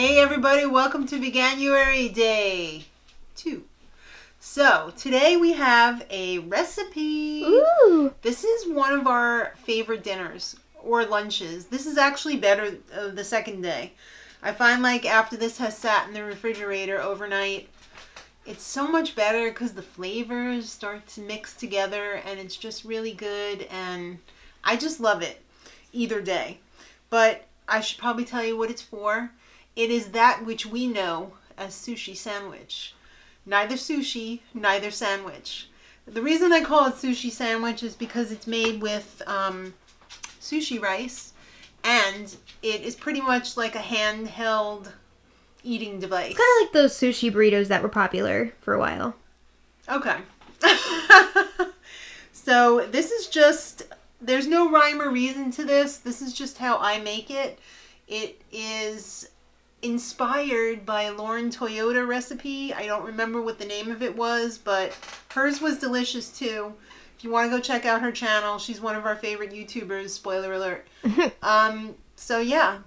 Hey everybody, welcome to Veganuary Day 2. So, today we have a recipe. Ooh! This is one of our favorite dinners or lunches. This is actually better the second day. I find like after this has sat in the refrigerator overnight, it's so much better because the flavors start to mix together and it's just really good, and I just love it either day. But I should probably tell you what it's for. It is that which we know as sushi sandwich. Neither sushi, neither sandwich. The reason I call it sushi sandwich is because it's made with sushi rice, and it is pretty much like a handheld eating device. It's kind of like those sushi burritos that were popular for a while. Okay. So this is just, there's no rhyme or reason to this. This is just how I make it. It is inspired by Lauren Toyota recipe. I don't remember what the name of it was, but hers was delicious too. If you want to go check out her channel, she's one of our favorite YouTubers, spoiler alert. So yeah,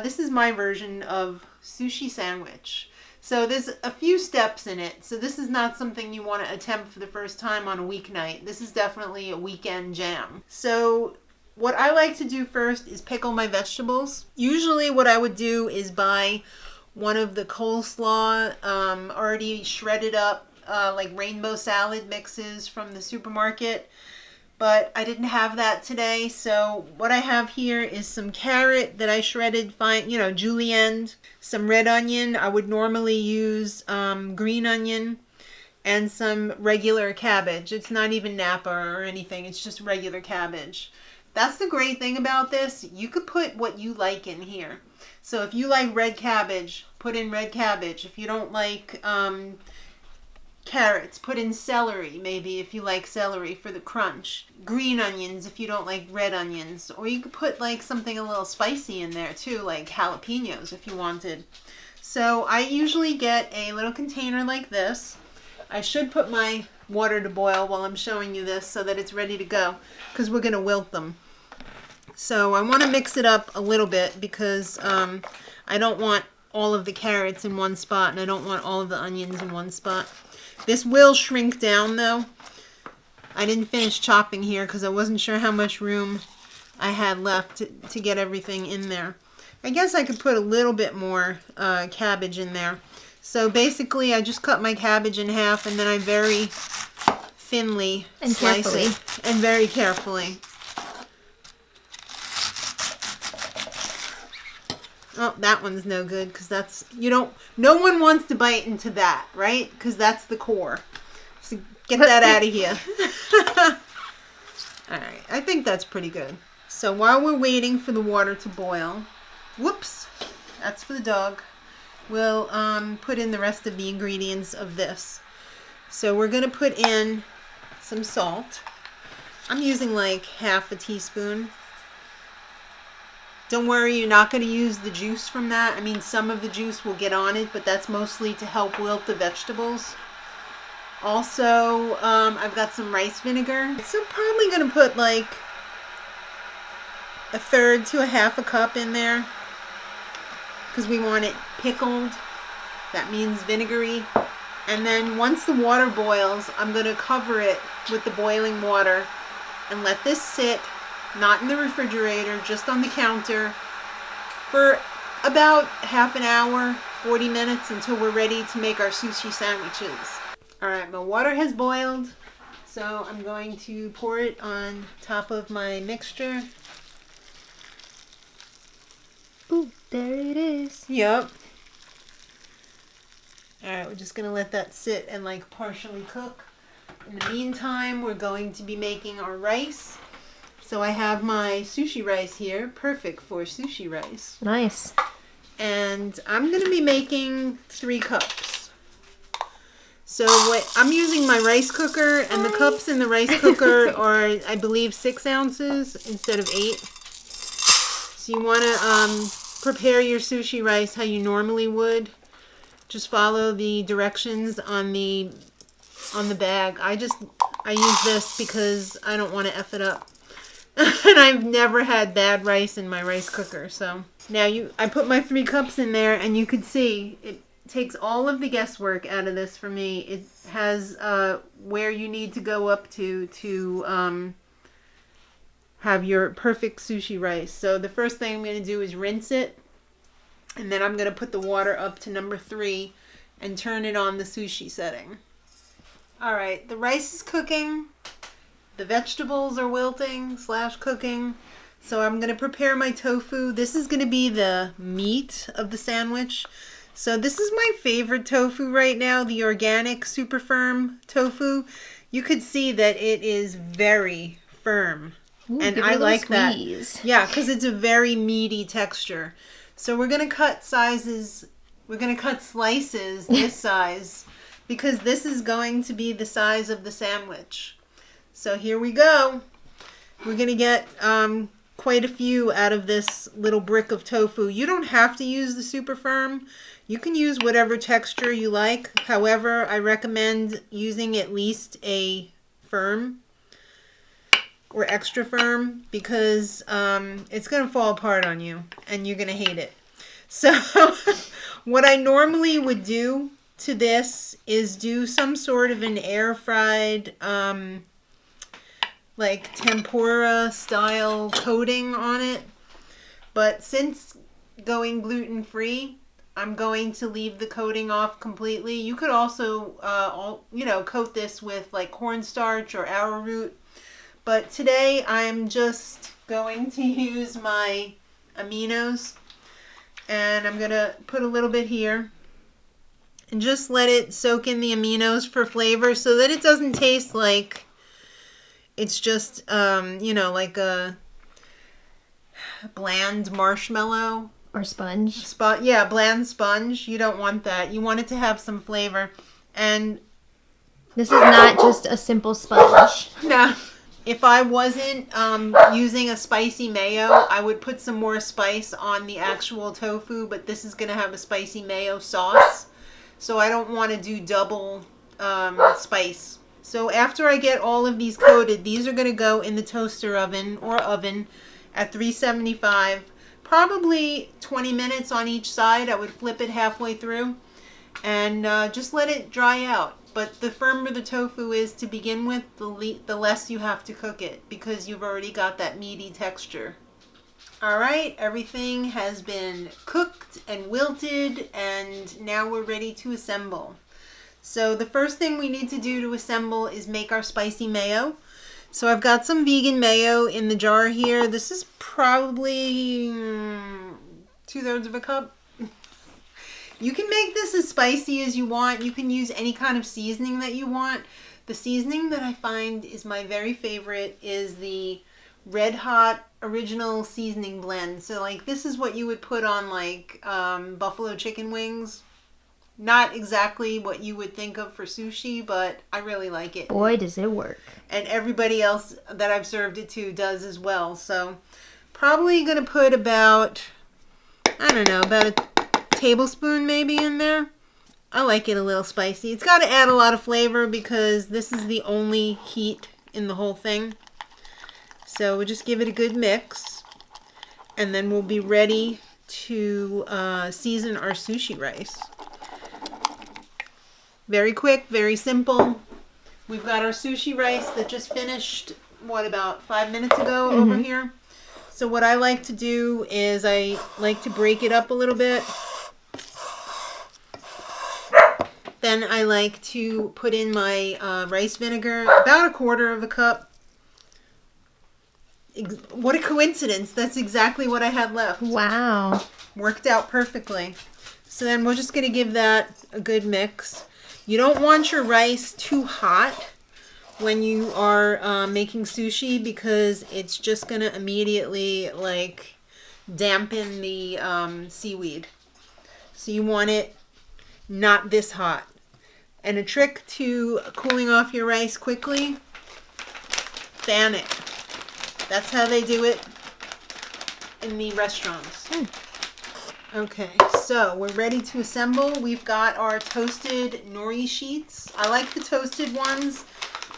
this is my version of sushi sandwich. So there's a few steps in it. So this is not something you want to attempt for the first time on a weeknight. This is definitely a weekend jam. So what I like to do first is pickle my vegetables. Usually what I would do is buy one of the coleslaw already shredded up like rainbow salad mixes from the supermarket. But I didn't have that today, so what I have here is some carrot that I shredded fine, julienne, some red onion. I would normally use green onion, and some regular cabbage. It's not even Napa or anything, it's just regular cabbage. That's the great thing about this. You could put what you like in here. So if you like red cabbage, put in red cabbage. If you don't like carrots, put in celery, maybe, if you like celery for the crunch. Green onions if you don't like red onions. Or you could put like something a little spicy in there too, like jalapenos if you wanted. So I usually get a little container like this. I should put my water to boil while I'm showing you this so that it's ready to go, because we're going to wilt them. So I want to mix it up a little bit because I don't want all of the carrots in one spot, and I don't want all of the onions in one spot. This will shrink down though. I didn't finish chopping here because I wasn't sure how much room I had left to get everything in there. I guess I could put a little bit more cabbage in there. So basically I just cut my cabbage in half, and then I very thinly slice it. And very carefully. Oh, that one's no good because that's, no one wants to bite into that, right? Because that's the core. So get that out of here. All right, I think that's pretty good. So while we're waiting for the water to boil, whoops, that's for the dog, we'll put in the rest of the ingredients of this. So we're going to put in some salt. I'm using like half a teaspoon. Don't worry, you're not going to use the juice from that. I mean, some of the juice will get on it, but that's mostly to help wilt the vegetables. Also, I've got some rice vinegar. So I'm probably going to put like a third to a half a cup in there, because we want it pickled. That means vinegary. And then once the water boils, I'm going to cover it with the boiling water and let this sit. Not in the refrigerator, just on the counter for about half an hour, 40 minutes, until we're ready to make our sushi sandwiches. All right, my water has boiled, so I'm going to pour it on top of my mixture. Ooh, there it is. Yep. All right, we're just going to let that sit and like partially cook. In the meantime, we're going to be making our rice. So I have my sushi rice here, perfect for sushi rice. Nice. And I'm going to be making 3 cups. So I'm using my rice cooker, and the cups in the rice cooker are, I believe, 6 ounces instead of 8. So you want to prepare your sushi rice how you normally would. Just follow the directions on the bag. I use this because I don't want to F it up. And I've never had bad rice in my rice cooker. So now I put my 3 cups in there, and you could see it takes all of the guesswork out of this for me. It has where you need to go up to have your perfect sushi rice. So the first thing I'm going to do is rinse it, and then I'm going to put the water up to number 3 and turn it on the sushi setting. All right, the rice is cooking. The vegetables are wilting / cooking. So I'm going to prepare my tofu. This is going to be the meat of the sandwich. So this is my favorite tofu right now, the organic super firm tofu. You could see that it is very firm. Ooh, and give it I a little like that. squeeze. Yeah, because it's a very meaty texture. So we're going to cut sizes. We're going to cut slices this size because this is going to be the size of the sandwich. So here we go. We're going to get quite a few out of this little brick of tofu. You don't have to use the super firm. You can use whatever texture you like. However, I recommend using at least a firm or extra firm because it's going to fall apart on you and you're going to hate it. So what I normally would do to this is do some sort of an air fried like tempura style coating on it. But since going gluten free, I'm going to leave the coating off completely. You could also coat this with like cornstarch or arrowroot. But today I'm just going to use my aminos, and I'm going to put a little bit here and just let it soak in the aminos for flavor so that it doesn't taste like it's just, like a bland marshmallow. Or sponge. Bland sponge. You don't want that. You want it to have some flavor. And this is not just a simple sponge. no. If I wasn't using a spicy mayo, I would put some more spice on the actual tofu, but this is going to have a spicy mayo sauce. So I don't want to do double spice. So after I get all of these coated, these are going to go in the toaster oven or oven at 375. Probably 20 minutes on each side. I would flip it halfway through and just let it dry out. But the firmer the tofu is to begin with, the less you have to cook it because you've already got that meaty texture. All right, everything has been cooked and wilted, and now we're ready to assemble. So the first thing we need to do to assemble is make our spicy mayo. So I've got some vegan mayo in the jar here. This is probably 2/3 of a cup. You can make this as spicy as you want. You can use any kind of seasoning that you want. The seasoning that I find is my very favorite is the Red Hot Original Seasoning Blend. So like this is what you would put on like buffalo chicken wings. Not exactly what you would think of for sushi, but I really like it. Boy, does it work. And everybody else that I've served it to does as well. So probably going to put about a tablespoon maybe in there. I like it a little spicy. It's got to add a lot of flavor because this is the only heat in the whole thing. So we'll just give it a good mix. And then we'll be ready to season our sushi rice. Very quick, very simple. We've got our sushi rice that just finished, about 5 minutes ago over here. So what I like to do is I like to break it up a little bit. Then I like to put in my rice vinegar, about 1/4 of a cup. What a coincidence. That's exactly what I had left. Wow. Worked out perfectly. So then we're just going to give that a good mix. You don't want your rice too hot when you are making sushi because it's just going to immediately dampen the seaweed. So you want it not this hot. And a trick to cooling off your rice quickly, fan it. That's how they do it in the restaurants. Okay, so we're ready to assemble. We've got our toasted nori sheets. I like the toasted ones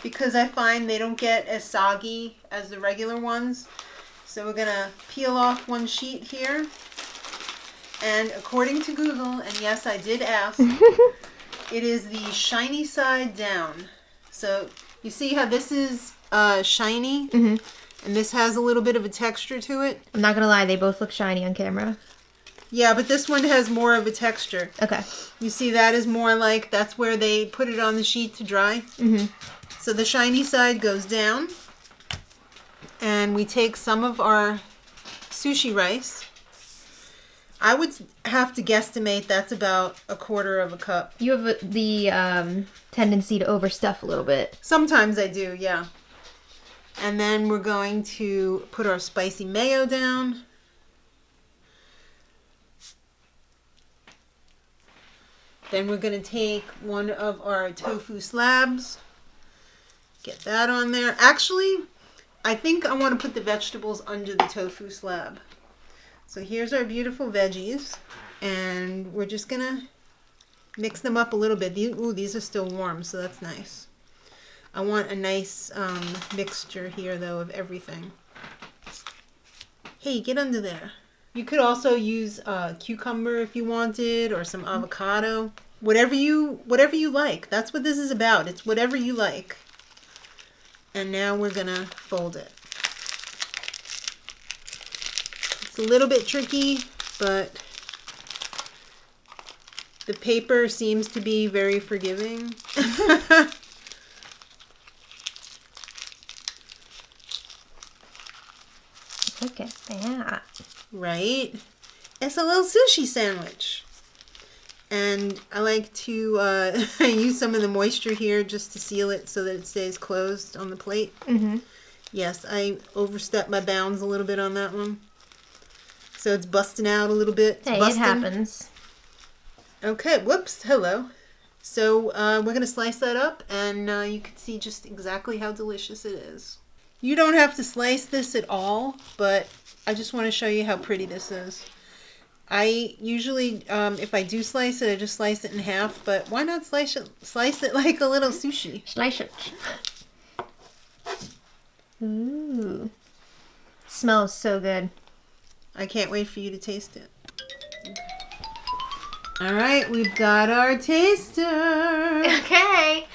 because I find they don't get as soggy as the regular ones. So we're gonna peel off one sheet here. And according to Google, and yes, I did ask, it is the shiny side down. So you see how this is shiny? Mm-hmm. And this has a little bit of a texture to it? I'm not gonna lie, they both look shiny on camera. Yeah, but this one has more of a texture. Okay. You see that is more like, that's where they put it on the sheet to dry. Mm-hmm. So the shiny side goes down. And we take some of our sushi rice. I would have to guesstimate that's about 1/4 cup. You have the tendency to overstuff a little bit. Sometimes I do, yeah. And then we're going to put our spicy mayo down. Then we're going to take one of our tofu slabs. Get that on there. Actually, I think I want to put the vegetables under the tofu slab. So here's our beautiful veggies. And we're just going to mix them up a little bit. These are still warm, so that's nice. I want a nice mixture here, though, of everything. Hey, get under there. You could also use cucumber if you wanted, or some avocado. Whatever you like. That's what this is about. It's whatever you like. And now we're gonna fold it. It's a little bit tricky, but the paper seems to be very forgiving. Look at that. Right? It's a little sushi sandwich. And I like to use some of the moisture here just to seal it so that it stays closed on the plate. Mm-hmm. Yes, I overstepped my bounds a little bit on that one. So it's busting out a little bit. It's Hey, busting. it happens. Okay, whoops, hello. So we're going to slice that up, and you can see just exactly how delicious it is. You don't have to slice this at all, but I just want to show you how pretty this is. I usually, if I do slice it, I just slice it in half, but why not slice it like a little sushi? Slice it. Ooh. Smells so good. I can't wait for you to taste it. All right, we've got our taster. Okay.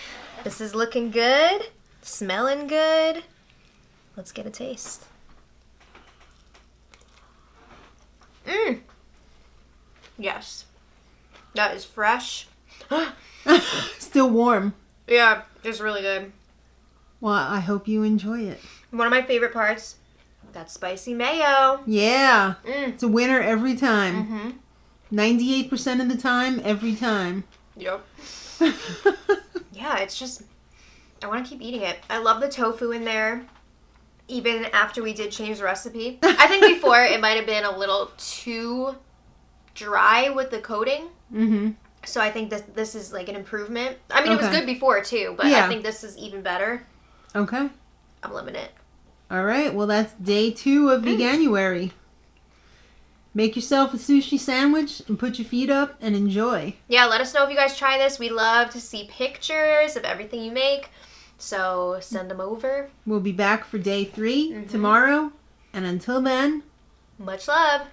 This is looking good. Smelling good. Let's get a taste. Mmm. Yes. That is fresh. Still warm. Yeah, it's really good. Well, I hope you enjoy it. One of my favorite parts, that spicy mayo. Yeah, Mm. it's a winner every time. Mm-hmm. 98% of the time, every time. Yep. Yeah, it's just, I want to keep eating it. I love the tofu in there, even after we did change the recipe. I think before it might have been a little too dry with the coating. Mm-hmm. So I think this is like an improvement. I mean, it was Okay. good before too, but Yeah. I think this is even better. Okay. I'm loving it. All right. Well, that's day 2 of Veganuary. Make yourself a sushi sandwich and put your feet up and enjoy. Yeah, let us know if you guys try this. We love to see pictures of everything you make. So send them over. We'll be back for day 3 tomorrow. And until then, Much love.